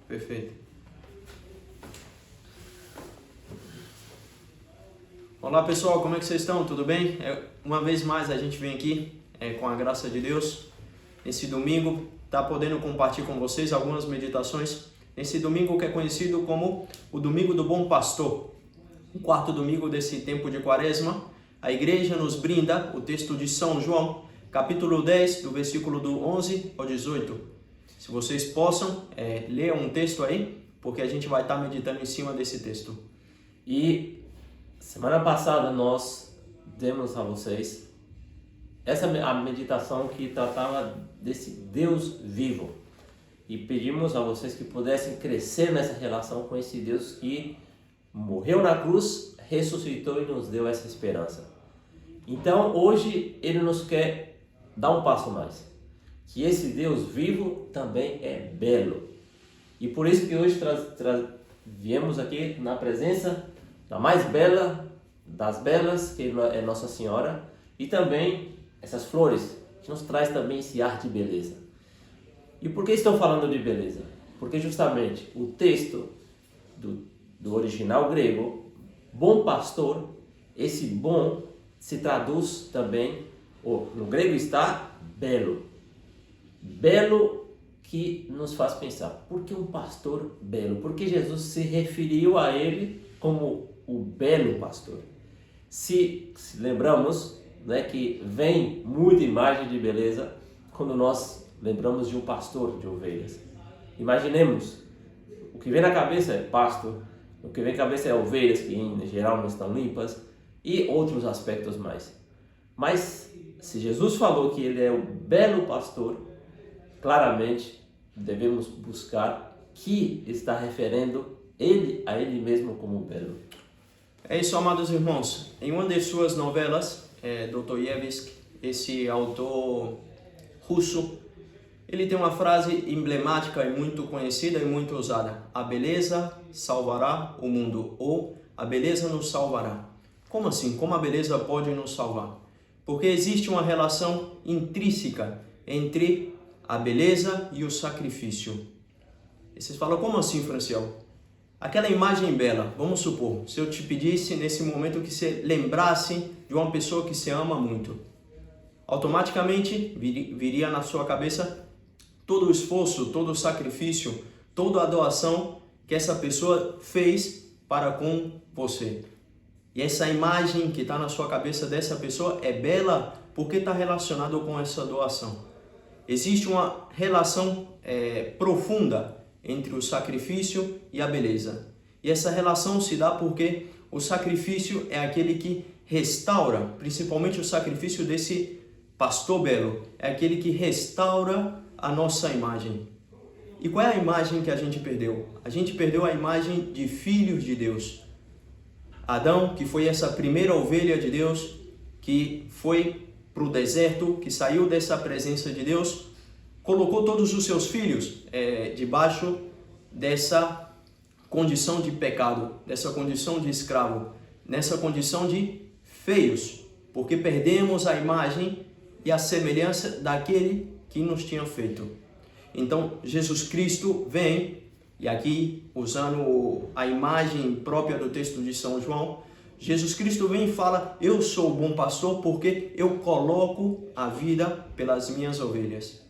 Perfeito. Olá pessoal, como é que vocês estão? Tudo bem? Uma vez mais a gente vem aqui, com a graça de Deus, nesse domingo, tá podendo compartilhar com vocês algumas meditações. Nesse domingo que é conhecido como o Domingo do Bom Pastor, o quarto domingo desse tempo de Quaresma, a igreja nos brinda o texto de São João, capítulo 10, do versículo do 11 ao 18. Se vocês possam, ler um texto aí, porque a gente vai estar meditando em cima desse texto. E semana passada nós demos a vocês a meditação que tratava desse Deus vivo. E pedimos a vocês que pudessem crescer nessa relação com esse Deus que morreu na cruz, ressuscitou e nos deu essa esperança. Então hoje ele nos quer dar um passo mais. Que esse Deus vivo também é belo. E por isso que hoje viemos aqui na presença da mais bela das belas, que é Nossa Senhora, e também essas flores, que nos traz também esse ar de beleza. E por que estou falando de beleza? Porque justamente o texto do original grego, bom pastor, esse bom se traduz também, no grego está belo. Belo que nos faz pensar, por que um pastor belo? Porque Jesus se referiu a ele como o belo pastor. Se lembramos, né, que vem muita imagem de beleza quando nós lembramos de um pastor de ovelhas. Imaginemos, o que vem na cabeça é pasto, o que vem na cabeça é ovelhas que em geral não estão limpas e outros aspectos mais. Mas se Jesus falou que ele é o belo pastor, claramente devemos buscar que está referindo a ele mesmo como belo. É isso, amados irmãos. Em uma de suas novelas, Dostoiévski, esse autor russo, ele tem uma frase emblemática e muito conhecida e muito usada. A beleza salvará o mundo, ou a beleza nos salvará. Como assim? Como a beleza pode nos salvar? Porque existe uma relação intrínseca entre a beleza e o sacrifício. E vocês falam, como assim, Franciel? Aquela imagem bela, vamos supor, se eu te pedisse nesse momento que você lembrasse de uma pessoa que você ama muito, automaticamente viria na sua cabeça todo o esforço, todo o sacrifício, toda a doação que essa pessoa fez para com você. E essa imagem que está na sua cabeça dessa pessoa é bela porque está relacionado com essa doação. Existe uma relação profunda entre o sacrifício e a beleza. E essa relação se dá porque o sacrifício é aquele que restaura, principalmente o sacrifício desse pastor belo, é aquele que restaura a nossa imagem. E qual é a imagem que a gente perdeu? A gente perdeu a imagem de filhos de Deus. Adão, que foi essa primeira ovelha de Deus, que foi para o deserto, que saiu dessa presença de Deus, colocou todos os seus filhos debaixo dessa condição de pecado, dessa condição de escravo, nessa condição de feios, porque perdemos a imagem e a semelhança daquele que nos tinha feito. Então, Jesus Cristo vem, e aqui usando a imagem própria do texto de São João, Jesus Cristo vem e fala, eu sou o bom pastor porque eu coloco a vida pelas minhas ovelhas.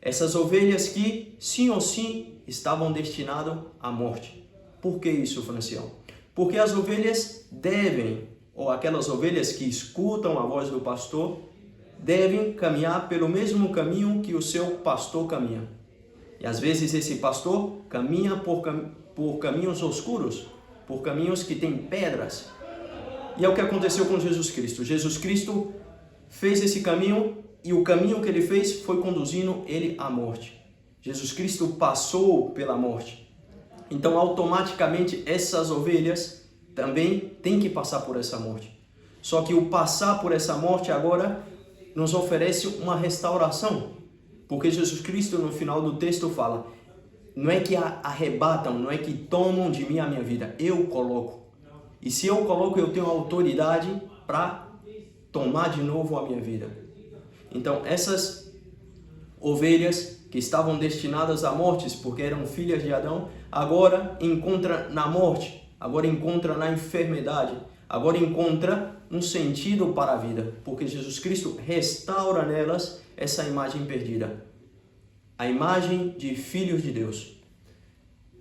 Essas ovelhas que, sim ou sim, estavam destinadas à morte. Por que isso, Francião? Porque as ovelhas devem, ou aquelas ovelhas que escutam a voz do pastor, devem caminhar pelo mesmo caminho que o seu pastor caminha. E às vezes esse pastor caminha por caminhos oscuros, por caminhos que têm pedras. E é o que aconteceu com Jesus Cristo. Jesus Cristo fez esse caminho e o caminho que ele fez foi conduzindo ele à morte. Jesus Cristo passou pela morte. Então, automaticamente, essas ovelhas também têm que passar por essa morte. Só que o passar por essa morte agora nos oferece uma restauração. Porque Jesus Cristo, no final do texto, fala, não é que arrebatam, não é que tomam de mim a minha vida, eu coloco. E se eu coloco, eu tenho autoridade para tomar de novo a minha vida. Então, essas ovelhas que estavam destinadas à morte, porque eram filhas de Adão, agora encontra na morte, agora encontra na enfermidade, agora encontra um sentido para a vida, porque Jesus Cristo restaura nelas essa imagem perdida, a imagem de filhos de Deus.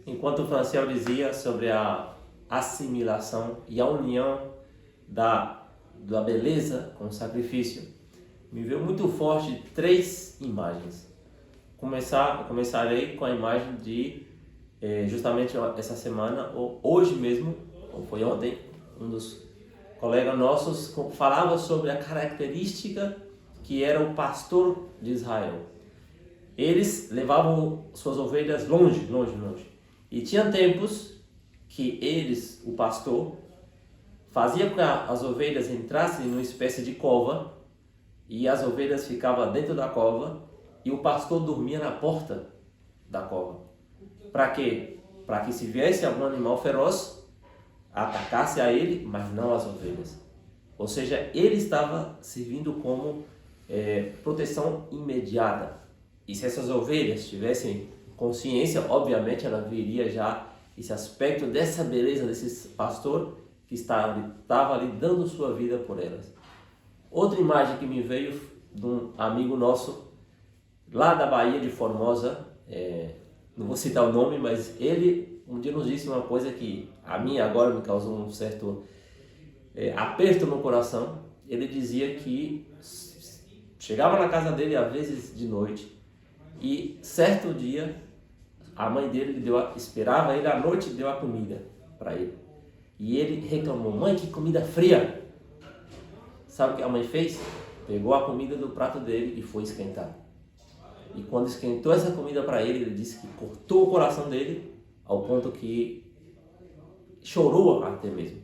Enquanto o Franciel dizia sobre a assimilação e a união da beleza com o sacrifício, me veio muito forte 3 imagens. Começarei com a imagem de, justamente essa semana, ou hoje mesmo, ou foi ontem, um dos colegas nossos falava sobre a característica que era o pastor de Israel. Eles levavam suas ovelhas longe. E tinha tempos que eles, o pastor, fazia com que as ovelhas entrassem numa espécie de cova e as ovelhas ficavam dentro da cova e o pastor dormia na porta da cova. Para quê? Para que se viesse algum animal feroz, atacasse a ele, mas não as ovelhas. Ou seja, ele estava servindo como proteção imediata. E se essas ovelhas tivessem consciência, obviamente ela viria já esse aspecto dessa beleza desse pastor que estava ali dando sua vida por elas. Outra imagem que me veio de um amigo nosso lá da Bahia de Formosa, não vou citar o nome, mas ele um dia nos disse uma coisa que a mim agora me causou um certo aperto no coração. Ele dizia que chegava na casa dele às vezes de noite e certo dia a mãe dele esperava ele à noite e deu a comida para ele. E ele reclamou: mãe, que comida fria! Sabe o que a mãe fez? Pegou a comida do prato dele e foi esquentar. E quando esquentou essa comida para ele, ele disse que cortou o coração dele ao ponto que chorou até mesmo,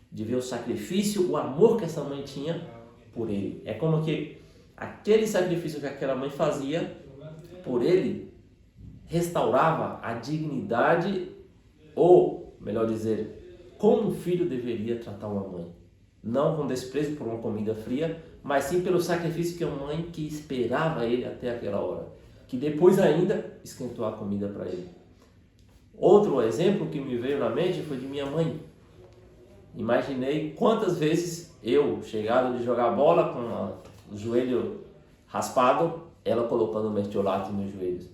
de ver o sacrifício, o amor que essa mãe tinha por ele. É como que aquele sacrifício que aquela mãe fazia por ele restaurava a dignidade, ou melhor dizer, como um filho deveria tratar uma mãe. Não com desprezo por uma comida fria, mas sim pelo sacrifício que a mãe que esperava ele até aquela hora, que depois ainda esquentou a comida para ele. Outro exemplo que me veio na mente foi de minha mãe. Imaginei quantas vezes eu, chegado de jogar bola com o joelho raspado, ela colocando o mertiolate nos joelhos.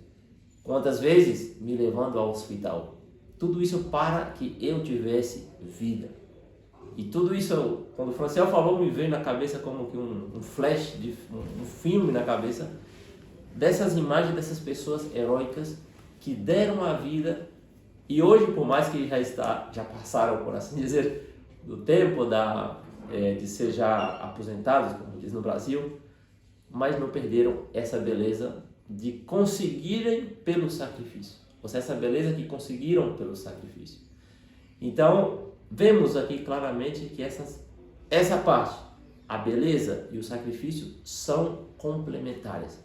Quantas vezes me levando ao hospital. Tudo isso para que eu tivesse vida. E tudo isso, quando o Franciel falou, me veio na cabeça como que um flash, um filme na cabeça, dessas imagens dessas pessoas heróicas que deram a vida. E hoje, por mais que já passaram, por assim dizer, do tempo de ser já aposentados, como diz no Brasil, mas não perderam essa beleza de conseguirem pelo sacrifício. Ou seja, essa beleza que conseguiram pelo sacrifício. Então, vemos aqui claramente que essa parte, a beleza e o sacrifício, são complementares.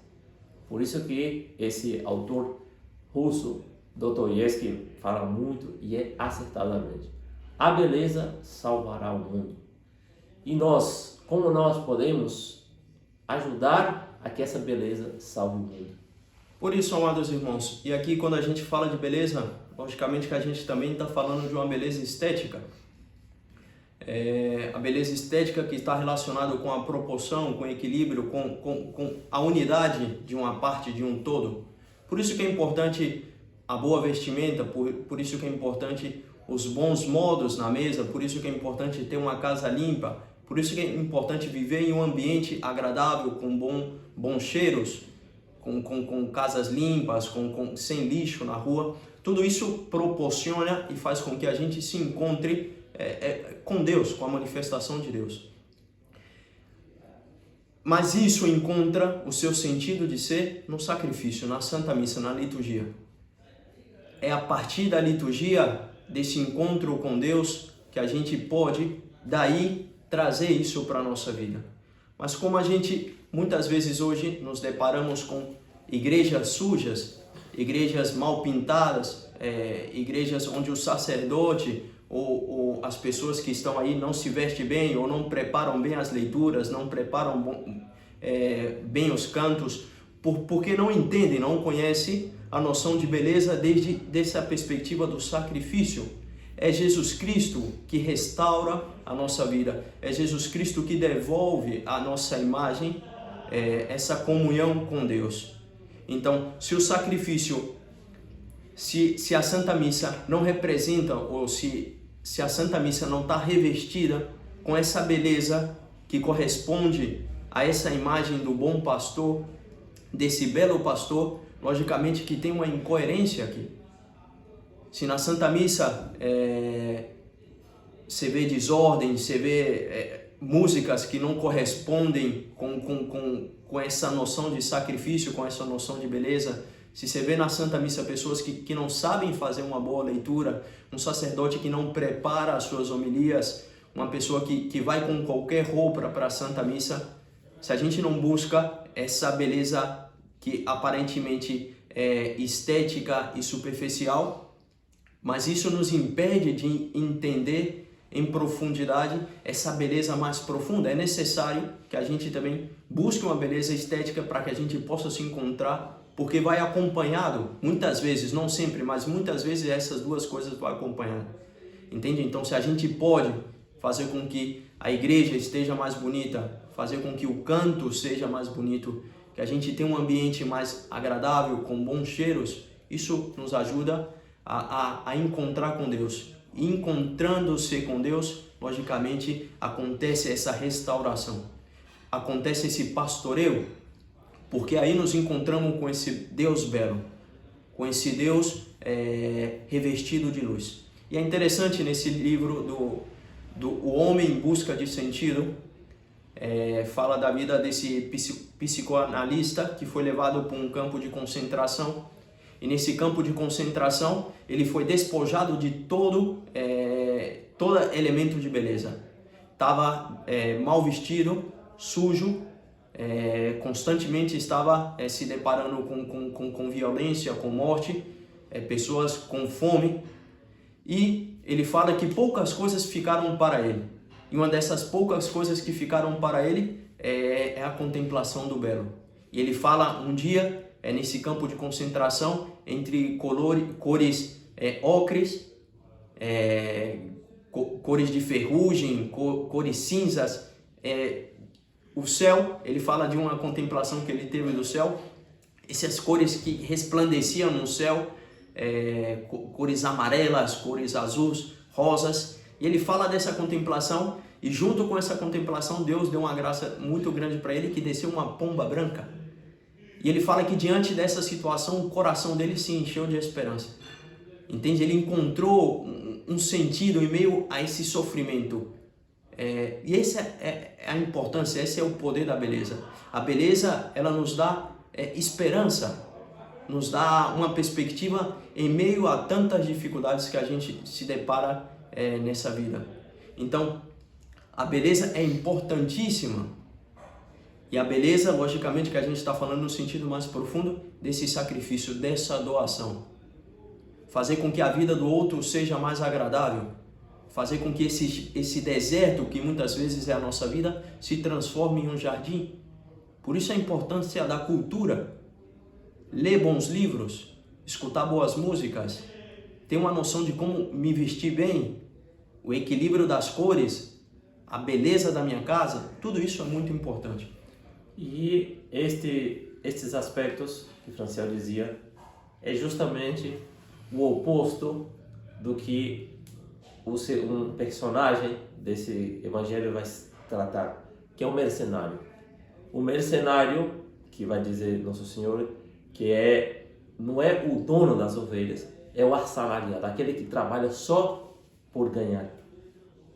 Por isso que esse autor russo, Dostoiévski, fala muito e acertadamente: a beleza salvará o mundo. E nós, como nós podemos ajudar a que essa beleza salve o mundo? Por isso, amados irmãos, e aqui quando a gente fala de beleza, logicamente que a gente também está falando de uma beleza estética. A beleza estética que está relacionada com a proporção, com o equilíbrio, com a unidade de uma parte de um todo. Por isso que é importante a boa vestimenta, por isso que é importante os bons modos na mesa, por isso que é importante ter uma casa limpa, por isso que é importante viver em um ambiente agradável, com bons cheiros, com casas limpas, sem lixo na rua. Tudo isso proporciona e faz com que a gente se encontre com Deus, com a manifestação de Deus. Mas isso encontra o seu sentido de ser no sacrifício, na Santa Missa, na liturgia. É a partir da liturgia, desse encontro com Deus, que a gente pode, daí, trazer isso para a nossa vida. Mas como a gente, muitas vezes hoje, nos deparamos com igrejas sujas, igrejas mal pintadas, igrejas onde o sacerdote ou as pessoas que estão aí não se vestem bem, ou não preparam bem as leituras, não preparam bem os cantos, porque não entendem, não conhecem a noção de beleza desde a perspectiva do sacrifício. É Jesus Cristo que restaura a nossa vida, é Jesus Cristo que devolve a nossa imagem, essa comunhão com Deus. Então, se o sacrifício, se a Santa Missa não representa, ou se a Santa Missa não está revestida com essa beleza que corresponde a essa imagem do bom pastor, desse belo pastor, logicamente que tem uma incoerência aqui. Se na Santa Missa você vê desordem, você vê músicas que não correspondem com essa noção de sacrifício, com essa noção de beleza, se você vê na Santa Missa pessoas que não sabem fazer uma boa leitura, um sacerdote que não prepara as suas homilias, uma pessoa que vai com qualquer roupa para a Santa Missa, se a gente não busca essa beleza que aparentemente é estética e superficial, mas isso nos impede de entender em profundidade essa beleza mais profunda. É necessário que a gente também busque uma beleza estética para que a gente possa se encontrar, porque vai acompanhado, muitas vezes, não sempre, mas muitas vezes essas duas coisas vão acompanhando. Entende? Então, se a gente pode fazer com que a igreja esteja mais bonita, fazer com que o canto seja mais bonito, que a gente tenha um ambiente mais agradável, com bons cheiros, isso nos ajuda a encontrar com Deus. E encontrando-se com Deus, logicamente, acontece essa restauração, acontece esse pastoreio, porque aí nos encontramos com esse Deus belo, com esse Deus revestido de luz. E é interessante nesse livro O Homem em Busca de Sentido, fala da vida desse psicoanalista que foi levado para um campo de concentração, e nesse campo de concentração ele foi despojado de todo elemento de beleza. Estava mal vestido, sujo, constantemente estava se deparando com violência, com morte, pessoas com fome, e ele fala que poucas coisas ficaram para ele. E uma dessas poucas coisas que ficaram para ele é a contemplação do belo. E ele fala um dia, nesse campo de concentração, entre cores ocres, cores de ferrugem, cores cinzas, o céu, ele fala de uma contemplação que ele teve do céu, essas cores que resplandeciam no céu, cores amarelas, cores azuis, rosas. E ele fala dessa contemplação, e junto com essa contemplação Deus deu uma graça muito grande para ele, que desceu uma pomba branca. E ele fala que diante dessa situação o coração dele se encheu de esperança. Entende? Ele encontrou um sentido em meio a esse sofrimento. E essa é a importância, esse é o poder da beleza. A beleza, ela nos dá esperança, nos dá uma perspectiva em meio a tantas dificuldades que a gente se depara nessa vida. Então, a beleza é importantíssima. E a beleza, logicamente, que a gente está falando no sentido mais profundo desse sacrifício, dessa doação. Fazer com que a vida do outro seja mais agradável. Fazer com que esse deserto, que muitas vezes é a nossa vida, se transforme em um jardim. Por isso a importância da cultura. Ler bons livros, escutar boas músicas, ter uma noção de como me vestir bem, o equilíbrio das cores, a beleza da minha casa, tudo isso é muito importante. E estes aspectos que Franciel dizia é justamente o oposto do que um personagem desse evangelho vai tratar, que é o mercenário. O mercenário, que vai dizer Nosso Senhor, que não é o dono das ovelhas, é o assalariado, aquele que trabalha só por ganhar.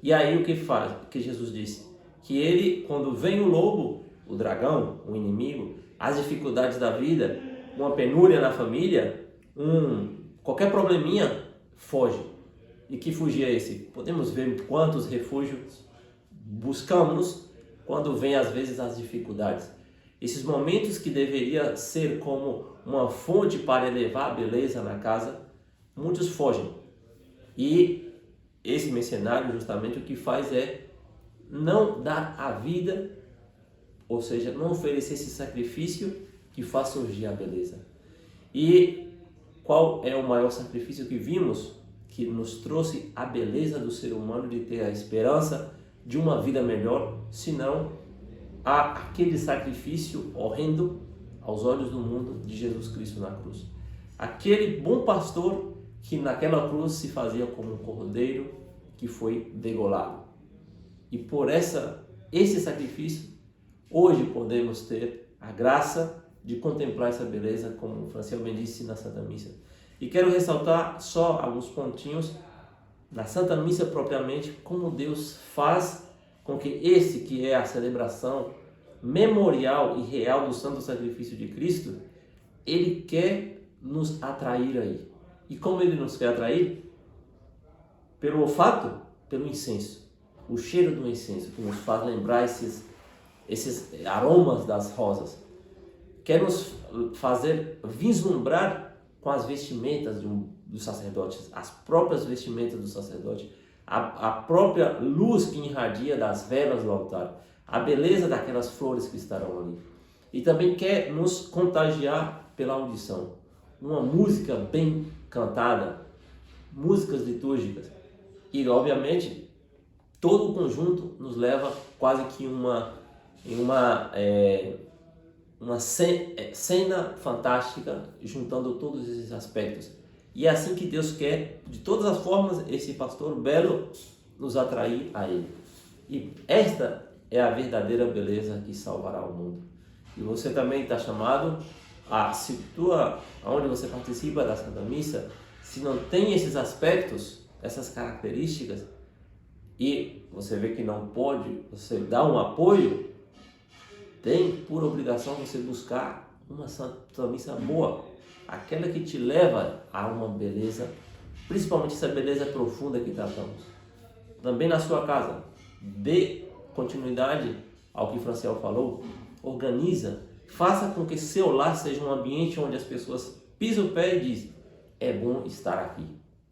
E aí o que faz? O que Jesus disse? Que ele, quando vem o lobo, o dragão, o inimigo, as dificuldades da vida, uma penúria na família, qualquer probleminha, foge. E que fugir é esse? Podemos ver quantos refúgios buscamos quando vem às vezes as dificuldades. Esses momentos que deveria ser como uma fonte para elevar a beleza na casa, muitos fogem. E esse mercenário justamente o que faz é não dar a vida, ou seja, não oferecer esse sacrifício que faz surgir a beleza. E qual é o maior sacrifício que vimos? Que nos trouxe a beleza do ser humano de ter a esperança de uma vida melhor, senão aquele sacrifício horrendo aos olhos do mundo de Jesus Cristo na cruz. Aquele bom pastor que naquela cruz se fazia como um cordeiro que foi degolado. E por esse sacrifício, hoje podemos ter a graça de contemplar essa beleza, como o Franciel bem disse na Santa Missa. E quero ressaltar só alguns pontinhos na Santa Missa propriamente, como Deus faz com que esse que é a celebração memorial e real do Santo Sacrifício de Cristo, Ele quer nos atrair aí. E como Ele nos quer atrair? Pelo olfato, pelo incenso. O cheiro do incenso que nos faz lembrar esses aromas das rosas. Quer nos fazer vislumbrar com as vestimentas dos sacerdotes, as próprias vestimentas do sacerdote, a própria luz que irradia das velas do altar, a beleza daquelas flores que estarão ali. E também quer nos contagiar pela audição. Uma música bem cantada, músicas litúrgicas. E, obviamente, todo o conjunto nos leva quase que uma cena fantástica, juntando todos esses aspectos. E é assim que Deus quer, de todas as formas, esse pastor belo nos atrair a Ele. E esta é a verdadeira beleza que salvará o mundo. E você também está chamado onde você participa da Santa Missa, se não tem esses aspectos, essas características, e você vê que não pode, você dá um apoio, tem por obrigação você buscar uma Santa Missa boa, aquela que te leva a uma beleza, principalmente essa beleza profunda que tratamos. Também na sua casa, dê continuidade ao que Franciel falou, organiza, faça com que seu lar seja um ambiente onde as pessoas pisam o pé e dizem: é bom estar aqui,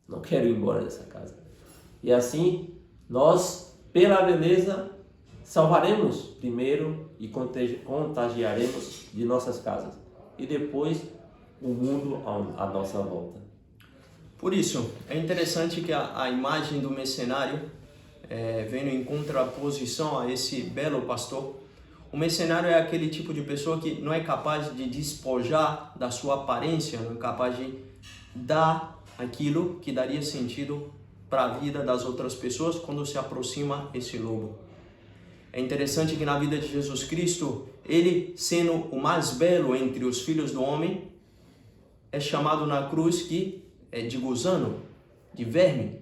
não quero ir embora dessa casa. E assim, nós, pela beleza, salvaremos primeiro e contagiaremos de nossas casas e depois o mundo à nossa volta. Por isso, é interessante que a imagem do mercenário vem em contraposição a esse belo pastor. O mercenário é aquele tipo de pessoa que não é capaz de despojar da sua aparência, não é capaz de dar aquilo que daria sentido para a vida das outras pessoas quando se aproxima esse lobo. É interessante que na vida de Jesus Cristo, ele sendo o mais belo entre os filhos do homem, é chamado na cruz de gusano, de verme,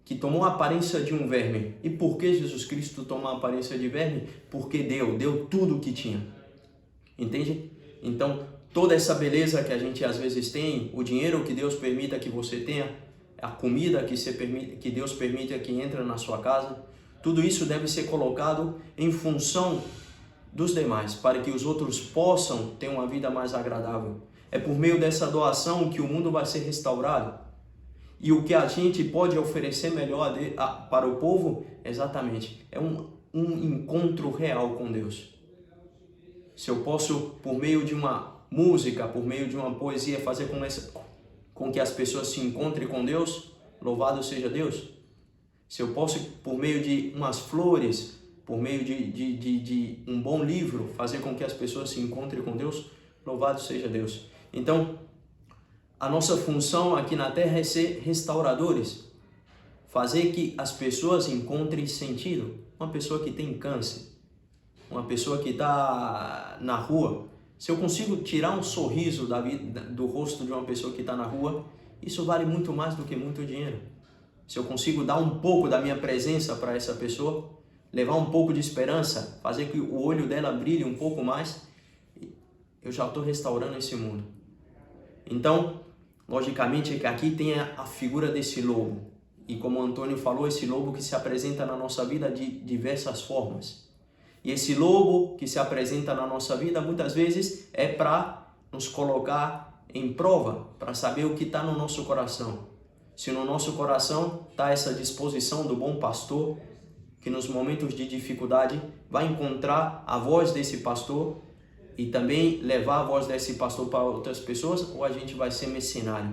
que tomou a aparência de um verme. E por que Jesus Cristo tomou a aparência de verme? Porque deu tudo o que tinha. Entende? Então, toda essa beleza que a gente às vezes tem, o dinheiro que Deus permita que você tenha, a comida que Deus permita que entre na sua casa, tudo isso deve ser colocado em função dos demais, para que os outros possam ter uma vida mais agradável. É por meio dessa doação que o mundo vai ser restaurado. E o que a gente pode oferecer melhor para o povo, exatamente, é um encontro real com Deus. Se eu posso, por meio de uma música, por meio de uma poesia, fazer com que as pessoas se encontrem com Deus, louvado seja Deus. Se eu posso, por meio de umas flores, por meio de um bom livro, fazer com que as pessoas se encontrem com Deus, louvado seja Deus. Então, a nossa função aqui na Terra é ser restauradores, fazer que as pessoas encontrem sentido. Uma pessoa que tem câncer, uma pessoa que está na rua, se eu consigo tirar um sorriso do rosto de uma pessoa que está na rua, isso vale muito mais do que muito dinheiro. Se eu consigo dar um pouco da minha presença para essa pessoa, levar um pouco de esperança, fazer que o olho dela brilhe um pouco mais, eu já estou restaurando esse mundo. Então, logicamente é que aqui tem a figura desse lobo. E como o Antônio falou, esse lobo que se apresenta na nossa vida de diversas formas. E esse lobo que se apresenta na nossa vida muitas vezes é para nos colocar em prova, para saber o que está no nosso coração. Se no nosso coração está essa disposição do bom pastor, que nos momentos de dificuldade vai encontrar a voz desse pastor e também levar a voz desse pastor para outras pessoas, ou a gente vai ser mercenário?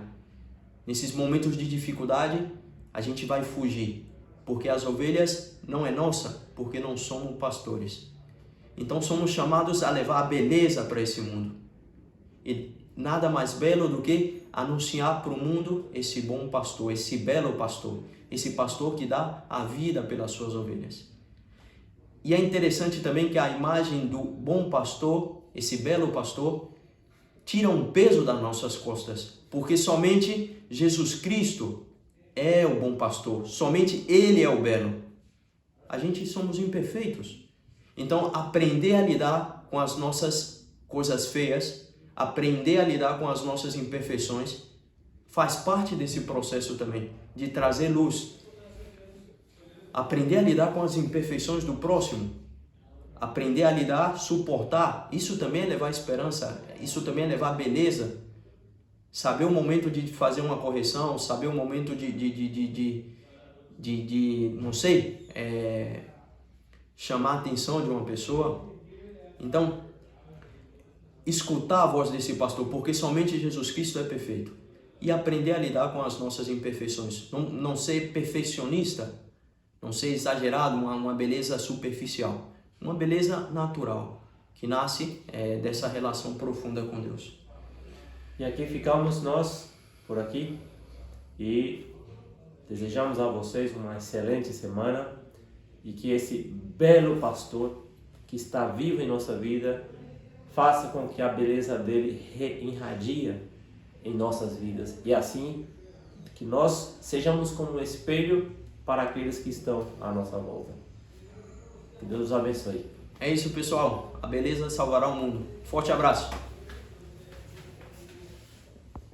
Nesses momentos de dificuldade, a gente vai fugir, porque as ovelhas não é nossa, porque não somos pastores. Então somos chamados a levar a beleza para esse mundo. E nada mais belo do que anunciar para o mundo esse bom pastor, esse belo pastor, esse pastor que dá a vida pelas suas ovelhas. E é interessante também que a imagem do bom pastor, esse belo pastor, tira um peso das nossas costas, porque somente Jesus Cristo é o bom pastor, somente Ele é o belo. A gente somos imperfeitos. Então, aprender a lidar com as nossas coisas feias, aprender a lidar com as nossas imperfeições, faz parte desse processo também, de trazer luz. Aprender a lidar com as imperfeições do próximo, aprender a lidar, suportar, isso também é levar esperança, isso também é levar beleza. Saber o momento de fazer uma correção, saber o momento não sei, chamar a atenção de uma pessoa. Então, escutar a voz desse pastor, porque somente Jesus Cristo é perfeito. E aprender a lidar com as nossas imperfeições. Não ser perfeccionista, não ser exagerado, uma beleza superficial. Uma beleza natural, que nasce dessa relação profunda com Deus. E aqui ficamos nós, por aqui, e desejamos a vocês uma excelente semana e que esse belo pastor que está vivo em nossa vida faça com que a beleza dele irradie em nossas vidas e assim que nós sejamos como um espelho para aqueles que estão à nossa volta. Que Deus os abençoe. É isso, pessoal. A beleza salvará o mundo. Forte abraço.